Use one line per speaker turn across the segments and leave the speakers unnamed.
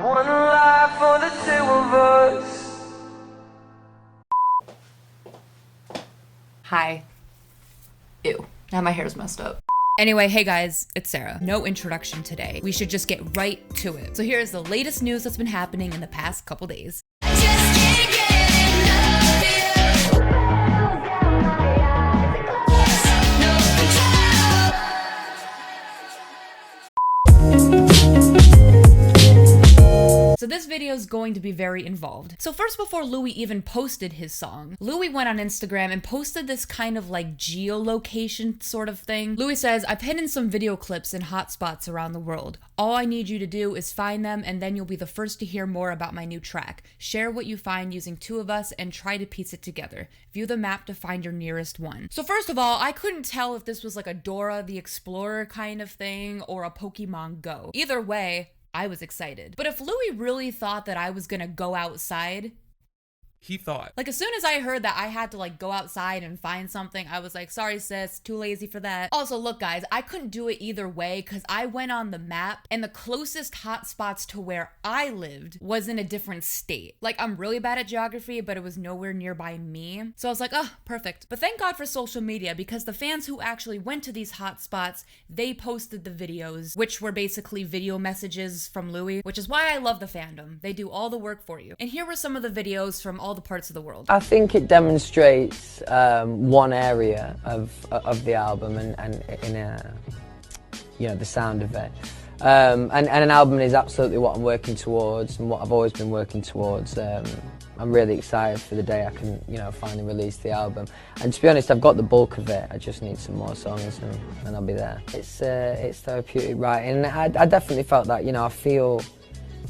One life for the two of us.
Hi. Ew. Now my hair's messed up. Anyway, hey guys, it's Sarah. No introduction today. We should just get right to it. So here's the latest news that's been happening in the past couple days. So this video is going to be very involved. So first, before Louis even posted his song, Louis went on Instagram and posted this kind of like geolocation sort of thing. Louis says, I've hidden some video clips in hotspots around the world. All I need you to do is find them and then you'll be the first to hear more about my new track. Share what you find using two of us and try to piece it together. View the map to find your nearest one. So first of all, I couldn't tell if this was like a Dora the Explorer kind of thing or a Pokemon Go. Either way, I was excited. But if Louis really thought that I was gonna go outside,
he thought.
Like, as soon as I heard that I had to like go outside and find something, I was like, sorry sis, too lazy for that. Also, look guys, I couldn't do it either way because I went on the map and the closest hotspots to where I lived was in a different state. Like, I'm really bad at geography, but it was nowhere nearby me. So I was like, oh, perfect. But thank God for social media because the fans who actually went to these hotspots, they posted the videos, which were basically video messages from Louis, which is why I love the fandom. They do all the work for you. And here were some of the videos from all the parts of the world.
I think it demonstrates one area of the album and in you know, the sound of it. And an album is absolutely what I'm working towards and what I've always been working towards. I'm really excited for the day I can, you know, finally release the album. And to be honest, I've got the bulk of it. I just need some more songs and I'll be there. It's therapeutic writing. I definitely felt that, you know, I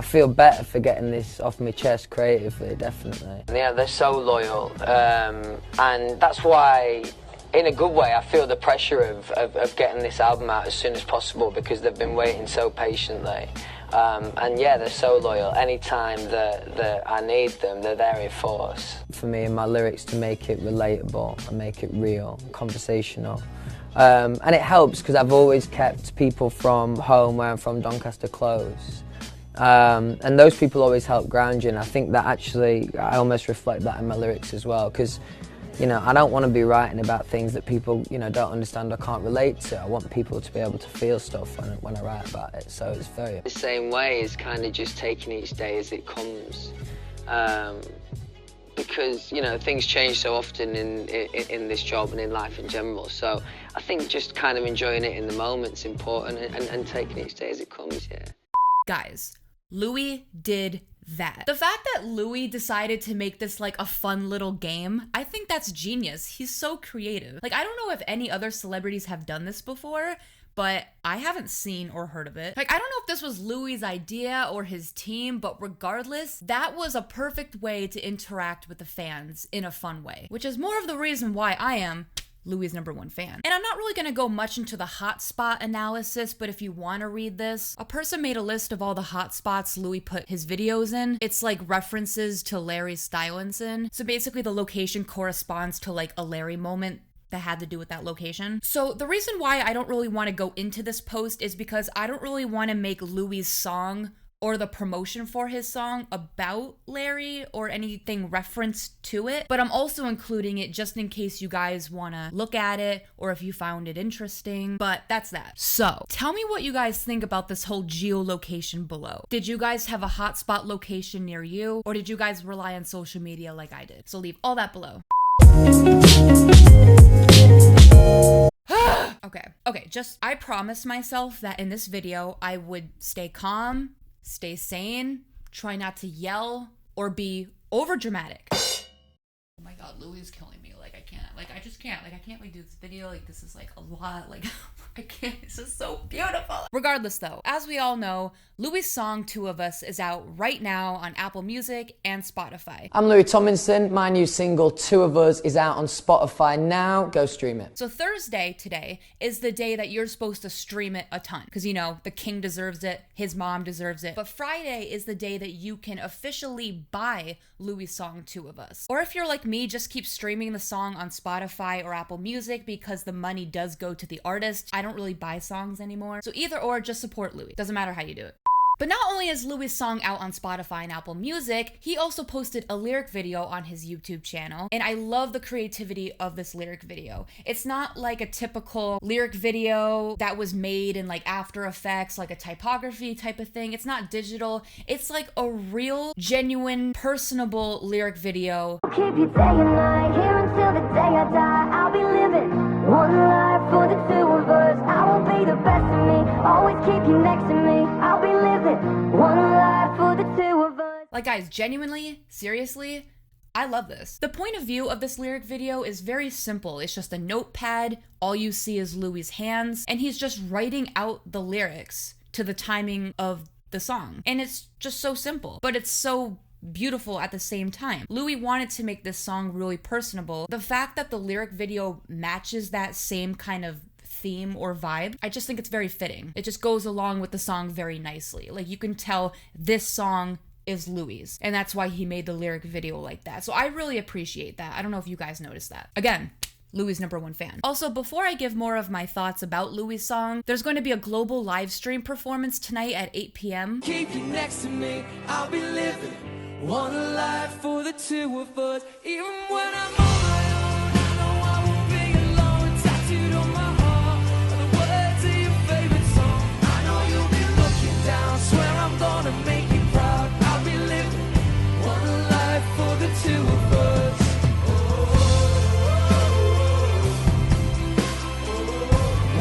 feel better for getting this off my chest creatively, definitely. Yeah, they're so loyal, and that's why, in a good way, I feel the pressure of getting this album out as soon as possible because they've been waiting so patiently. And yeah, they're so loyal. Anytime that I need them, they're there in force. For me and my lyrics to make it relatable and make it real, conversational. And it helps because I've always kept people from home, where I'm from, Doncaster, close. And those people always help ground you, and I think that actually I almost reflect that in my lyrics as well, because, you know, I don't want to be writing about things that people, you know, don't understand or can't relate to. I want people to be able to feel stuff when I write about it, so it's very... The same way is kind of just taking each day as it comes, because, you know, things change so often in this job and in life in general, so I think just kind of enjoying it in the moment's important and taking each day as it comes, yeah.
Guys, Louis did that. The fact that Louis decided to make this like a fun little game, I think that's genius. He's so creative. Like, I don't know if any other celebrities have done this before, but I haven't seen or heard of it. Like, I don't know if this was Louis' idea or his team, but regardless, that was a perfect way to interact with the fans in a fun way, which is more of the reason why I am Louis' #1 fan. And I'm not really gonna go much into the hotspot analysis, but if you wanna read this, a person made a list of all the hotspots Louis put his videos in. It's like references to Larry Stylinson. So basically the location corresponds to like a Larry moment that had to do with that location. So the reason why I don't really wanna go into this post is because I don't really wanna make Louis' song or the promotion for his song about Larry or anything referenced to it, but I'm also including it just in case you guys wanna look at it or if you found it interesting, but that's that. So, tell me what you guys think about this whole geolocation below. Did you guys have a hotspot location near you, or did you guys rely on social media like I did? So leave all that below. Okay, just, I promised myself that in this video, I would stay calm, stay sane, try not to yell or be over dramatic. Oh my god, Louis is killing me. Like, I just can't. Like, I can't do this video. Like, this is like a lot. Like, I can't. This is so beautiful. Regardless though, as we all know, Louis' song Two of Us is out right now on Apple Music and Spotify.
I'm Louis Tomlinson. My new single, Two of Us, is out on Spotify now. Go stream it.
So Thursday today is the day that you're supposed to stream it a ton. Because, you know, the king deserves it, his mom deserves it. But Friday is the day that you can officially buy Louis' song Two of Us. Or if you're like me, just keep streaming the song on Spotify or Apple Music because the money does go to the artist. I don't really buy songs anymore. So either or, just support Louis. Doesn't matter how you do it. But not only is Louis' song out on Spotify and Apple Music, he also posted a lyric video on his YouTube channel, and I love the creativity of this lyric video. It's not like a typical lyric video that was made in like After Effects, like a typography type of thing. It's not digital. It's like a real, genuine, personable lyric video.
Keep you day and night, here until the day I die. I'll be living one life for the two of us. I will be the best of me, always keep you next to me. I'll be living one life for the two of us.
Like guys, genuinely, seriously, I love this. The point of view of this lyric video is very simple. It's just a notepad, all you see is Louis' hands, and he's just writing out the lyrics to the timing of the song. And it's just so simple, but it's so beautiful at the same time. Louis wanted to make this song really personable. The fact that the lyric video matches that same kind of theme or vibe, I just think it's very fitting. It just goes along with the song very nicely. Like you can tell this song is Louis, and that's why he made the lyric video like that. So I really appreciate that. I don't know if you guys noticed that. Again, Louis' #1 fan. Also, before I give more of my thoughts about Louis' song, there's going to be a global live stream performance tonight at 8 p.m.
Keep you next to me, I'll be living one life for the two of us. Even when I'm on my own, I know I won't be alone. Tattooed on my heart are the words of your favorite song. I know you'll be looking down, swear I'm gonna make you proud. I'll be living one life for the two of us.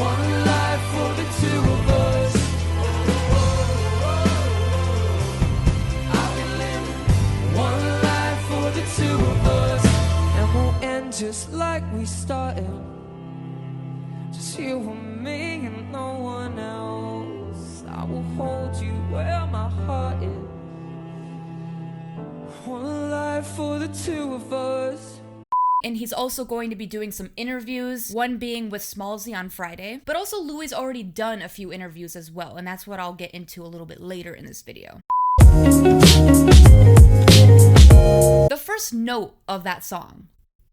One life for the two of us. I'll be living one life for the two of us. And we'll end just like we started. Just you and me and no one else. I will hold you where my heart is. One life for the two of us.
And he's also going to be doing some interviews, one being with Smallzy on Friday. But also Louis already done a few interviews as well, and that's what I'll get into a little bit later in this video. The first note of that song,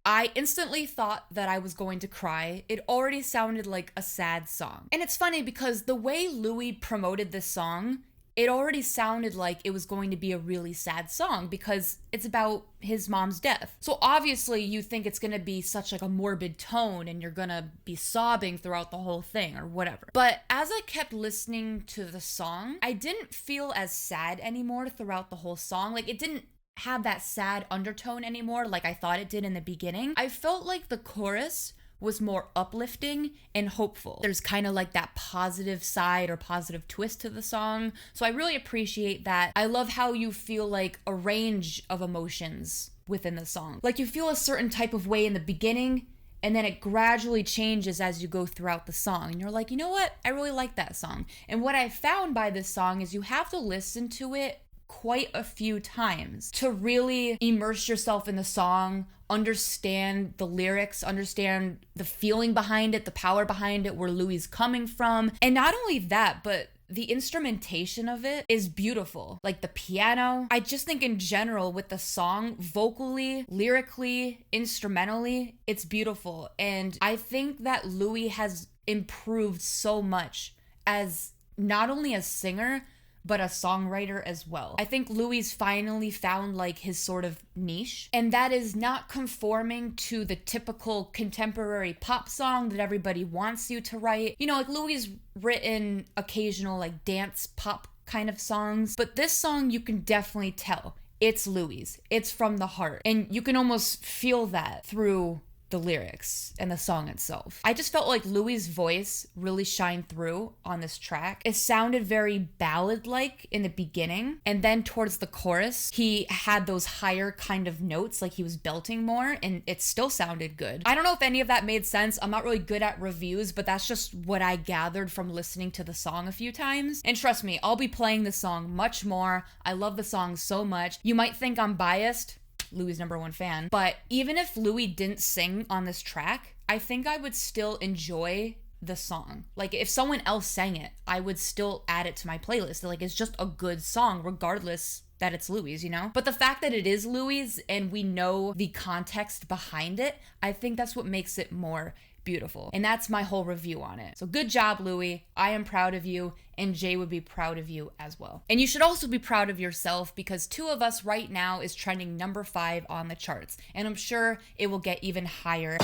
I instantly thought that I was going to cry. It already sounded like a sad song. And it's funny because the way Louis promoted this song, it already sounded like it was going to be a really sad song because it's about his mom's death. So obviously you think it's gonna be such like a morbid tone and you're gonna be sobbing throughout the whole thing or whatever. But as I kept listening to the song, I didn't feel as sad anymore throughout the whole song. Like it didn't have that sad undertone anymore like I thought it did in the beginning. I felt like the chorus was more uplifting and hopeful. There's kind of like that positive side or positive twist to the song. So I really appreciate that. I love how you feel like a range of emotions within the song. Like you feel a certain type of way in the beginning and then it gradually changes as you go throughout the song. And you're like, you know what? I really like that song. And what I found by this song is you have to listen to it quite a few times to really immerse yourself in the song, understand the lyrics, understand the feeling behind it, the power behind it, where Louis is coming from. And not only that, but the instrumentation of it is beautiful. Like the piano. I just think in general with the song, vocally, lyrically, instrumentally, it's beautiful. And I think that Louis has improved so much as not only a singer, but a songwriter as well. I think Louis finally found like his sort of niche, and that is not conforming to the typical contemporary pop song that everybody wants you to write. You know, like Louis written occasional like dance pop kind of songs, but this song you can definitely tell it's Louis. It's from the heart, and you can almost feel that through the lyrics and the song itself. I just felt like Louis' voice really shined through on this track. It sounded very ballad-like in the beginning, and then towards the chorus, he had those higher kind of notes, like he was belting more, and it still sounded good. I don't know if any of that made sense. I'm not really good at reviews, but that's just what I gathered from listening to the song a few times. And trust me, I'll be playing the song much more. I love the song so much. You might think I'm biased, Louis' #1 fan, but even if Louis didn't sing on this track, I think I would still enjoy the song. Like if someone else sang it, I would still add it to my playlist. Like it's just a good song regardless that it's Louis, you know? But the fact that it is Louis and we know the context behind it, I think that's what makes it more beautiful. And that's my whole review on it. So good job, Louis. I am proud of you, and Jay would be proud of you as well. And you should also be proud of yourself, because Two of Us right now is trending number 5 on the charts, and I'm sure it will get even higher.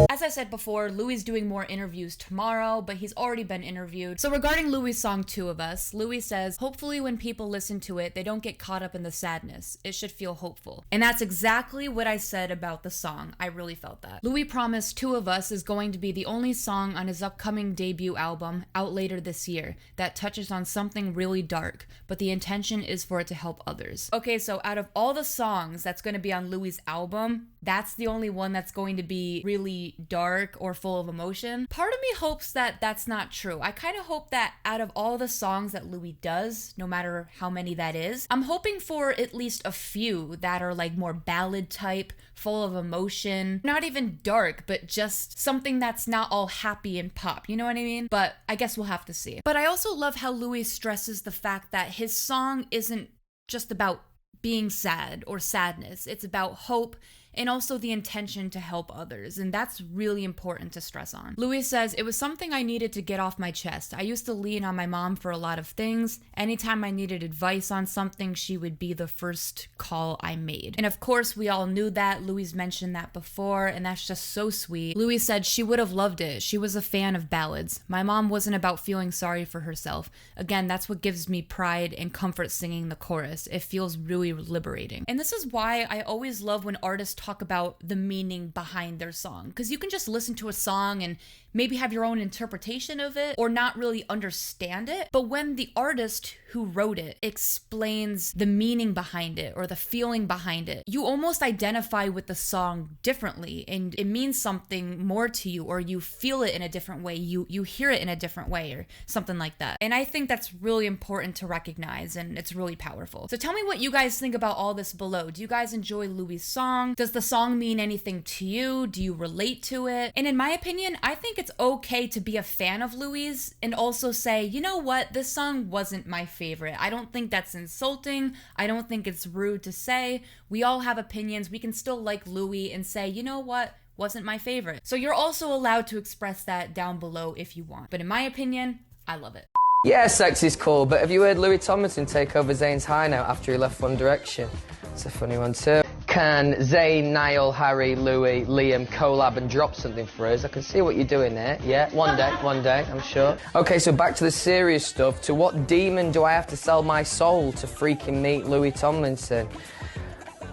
As I said before, Louis is doing more interviews tomorrow, but he's already been interviewed. So regarding Louis' song Two of Us, Louis says, hopefully when people listen to it, they don't get caught up in the sadness. It should feel hopeful. And that's exactly what I said about the song. I really felt that. Louis promised Two of Us is going to be the only song on his upcoming debut album, out later this year, that touches on something really dark, but the intention is for it to help others. Okay, so out of all the songs that's going to be on Louis' album, that's the only one that's going to be really dark or full of emotion. Part of me hopes that that's not true. I kind of hope that out of all the songs that Louis does, no matter how many that is, I'm hoping for at least a few that are like more ballad type, full of emotion, not even dark, but just something that's not all happy and pop, you know what I mean? But I guess we'll have to see. But I also love how Louis stresses the fact that his song isn't just about being sad or sadness. It's about hope and also the intention to help others, and that's really important to stress on. Louis says, it was something I needed to get off my chest. I used to lean on my mom for a lot of things. Anytime I needed advice on something, she would be the first call I made. And of course, we all knew that. Louis mentioned that before, and that's just so sweet. Louis said she would have loved it. She was a fan of ballads. My mom wasn't about feeling sorry for herself. Again, that's what gives me pride and comfort singing the chorus. It feels really liberating. And this is why I always love when artists talk about the meaning behind their song, because you can just listen to a song and maybe have your own interpretation of it or not really understand it. But when the artist who wrote it explains the meaning behind it or the feeling behind it, you almost identify with the song differently, and it means something more to you, or you feel it in a different way, you hear it in a different way, or something like that. And I think that's really important to recognize, and it's really powerful. So tell me what you guys think about all this below. Do you guys enjoy Louis' song? Does the song mean anything to you? Do you relate to it? And in my opinion, I think it's okay to be a fan of Louis and also say, you know what, this song wasn't my favorite. I don't think that's insulting. I don't think it's rude to say. We all have opinions. We can still like Louis and say, you know what, wasn't my favorite. So you're also allowed to express that down below if you want. But in my opinion, I love it.
Yeah, sex is cool, but have you heard Louis Tomlinson take over Zayn's high note after he left One Direction? It's a funny one too. Can Zayn, Niall, Harry, Louis, Liam collab and drop something for us? I can see what you're doing there. Yeah, one day, I'm sure. Okay, so back to the serious stuff. To what demon do I have to sell my soul to freaking meet Louis Tomlinson?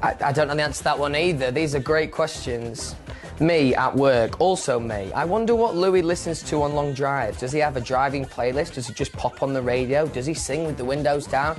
I don't know the answer to that one either. These are great questions. Me at work, also me. I wonder what Louis listens to on long drives. Does he have a driving playlist? Does he just pop on the radio? Does he sing with the windows down?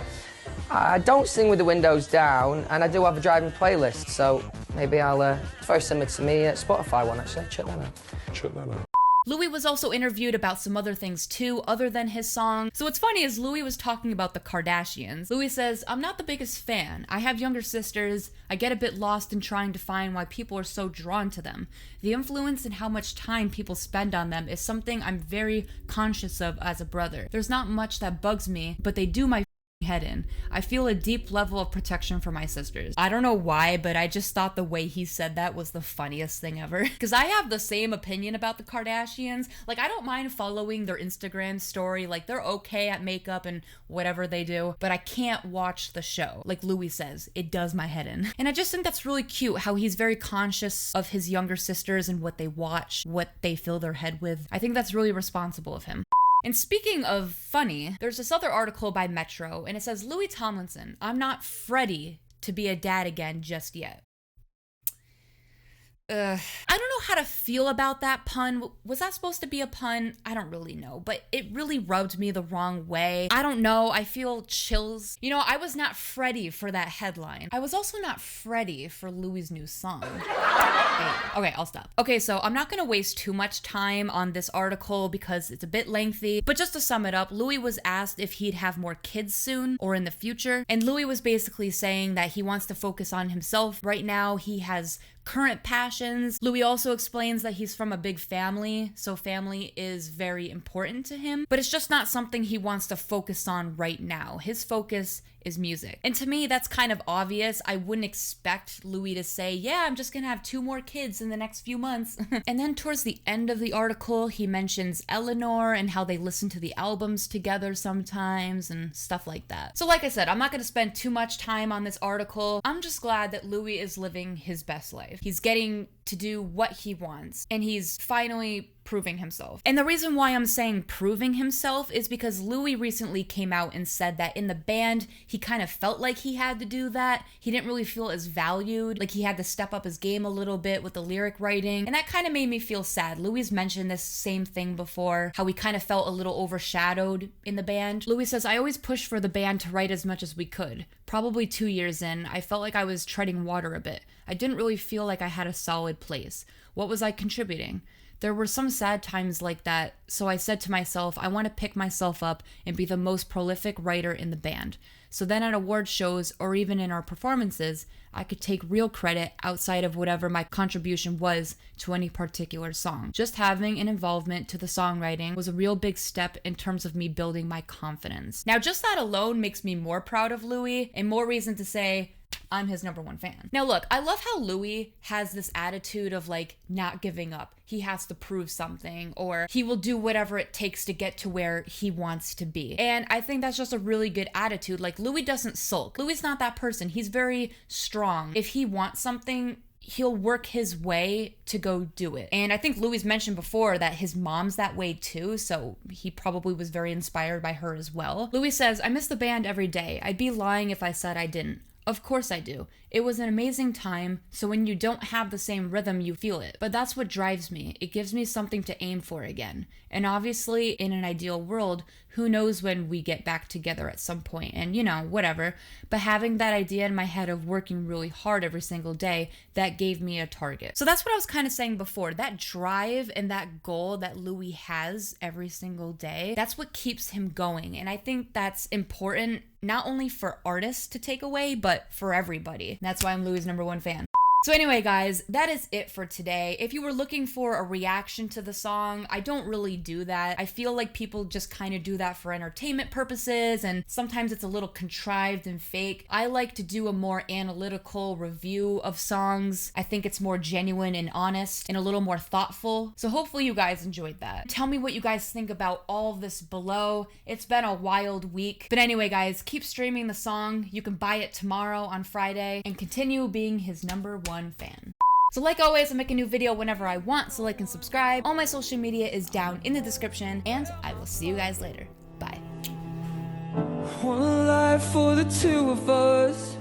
I don't sing with the windows down, and I do have a driving playlist, so maybe I'll, it's very similar to me Spotify one, actually. Check that out.
Louis was also interviewed about some other things too, other than his song. So what's funny is Louis was talking about the Kardashians. Louis says, I'm not the biggest fan. I have younger sisters. I get a bit lost in trying to find why people are so drawn to them. The influence and how much time people spend on them is something I'm very conscious of as a brother. There's not much that bugs me, but they do my head in. I feel a deep level of protection for my sisters. I don't know why, but I just thought the way he said that was the funniest thing ever. Because I have the same opinion about the Kardashians. Like, I don't mind following their Instagram story. Like, they're okay at makeup and whatever they do, but I can't watch the show. Like Louis says, it does my head in. And I just think that's really cute how he's very conscious of his younger sisters and what they watch, what they fill their head with. I think that's really responsible of him. And speaking of funny, there's this other article by Metro, and it says, Louis Tomlinson, I'm not ready to be a dad again just yet. I don't know how to feel about that pun. Was that supposed to be a pun? I don't really know, but it really rubbed me the wrong way. I don't know. I feel chills. You know, I was not ready for that headline. I was also not ready for Louis' new song. Okay, I'll stop. Okay, so I'm not gonna waste too much time on this article because it's a bit lengthy, but just to sum it up, Louis was asked if he'd have more kids soon or in the future, and Louis was basically saying that he wants to focus on himself. Right now, he has current passions. Louis also explains that he's from a big family, so family is very important to him, but it's just not something he wants to focus on right now. His focus is music. And to me, that's kind of obvious. I wouldn't expect Louis to say, yeah, I'm just gonna have 2 more kids in the next few months. And then towards the end of the article, he mentions Eleanor and how they listen to the albums together sometimes and stuff like that. So like I said, I'm not gonna spend too much time on this article. I'm just glad that Louis is living his best life. He's getting to do what he wants, and he's finally proving himself. And the reason why I'm saying proving himself is because Louis recently came out and said that in the band, he kind of felt like he had to do that. He didn't really feel as valued, like he had to step up his game a little bit with the lyric writing. And that kind of made me feel sad. Louis mentioned this same thing before, how he kind of felt a little overshadowed in the band. Louis says, I always pushed for the band to write as much as we could. Probably 2 years in, I felt like I was treading water a bit. I didn't really feel like I had a solid place. What was I contributing? There were some sad times like that, so I said to myself, I want to pick myself up and be the most prolific writer in the band. So then at award shows or even in our performances, I could take real credit outside of whatever my contribution was to any particular song. Just having an involvement to the songwriting was a real big step in terms of me building my confidence. Now, just that alone makes me more proud of Louis and more reason to say, I'm his #1 fan. Now look, I love how Louis has this attitude of like not giving up. He has to prove something, or he will do whatever it takes to get to where he wants to be. And I think that's just a really good attitude. Like Louis doesn't sulk. Louis is not that person. He's very strong. If he wants something, he'll work his way to go do it. And I think Louis mentioned before that his mom's that way too, so he probably was very inspired by her as well. Louis says, I miss the band every day. I'd be lying if I said I didn't. Of course I do. It was an amazing time, so when you don't have the same rhythm, you feel it. But that's what drives me. It gives me something to aim for again. And obviously, in an ideal world, who knows when we get back together at some point, and whatever. But having that idea in my head of working really hard every single day, that gave me a target. So that's what I was kind of saying before. That drive and that goal that Louis has every single day, that's what keeps him going. And I think that's important, not only for artists to take away, but for everybody. That's why I'm Louis' #1 fan. So anyway, guys, that is it for today. If you were looking for a reaction to the song, I don't really do that. I feel like people just kind of do that for entertainment purposes, and sometimes it's a little contrived and fake. I like to do a more analytical review of songs. I think it's more genuine and honest and a little more thoughtful. So hopefully you guys enjoyed that. Tell me what you guys think about all of this below. It's been a wild week. But anyway, guys, keep streaming the song. You can buy it tomorrow on Friday and continue being his #1 fan. So like always, I make a new video whenever I want, so like and subscribe. All my social media is down in the description, and I will see you guys later. Bye.
One life for the 2 of us.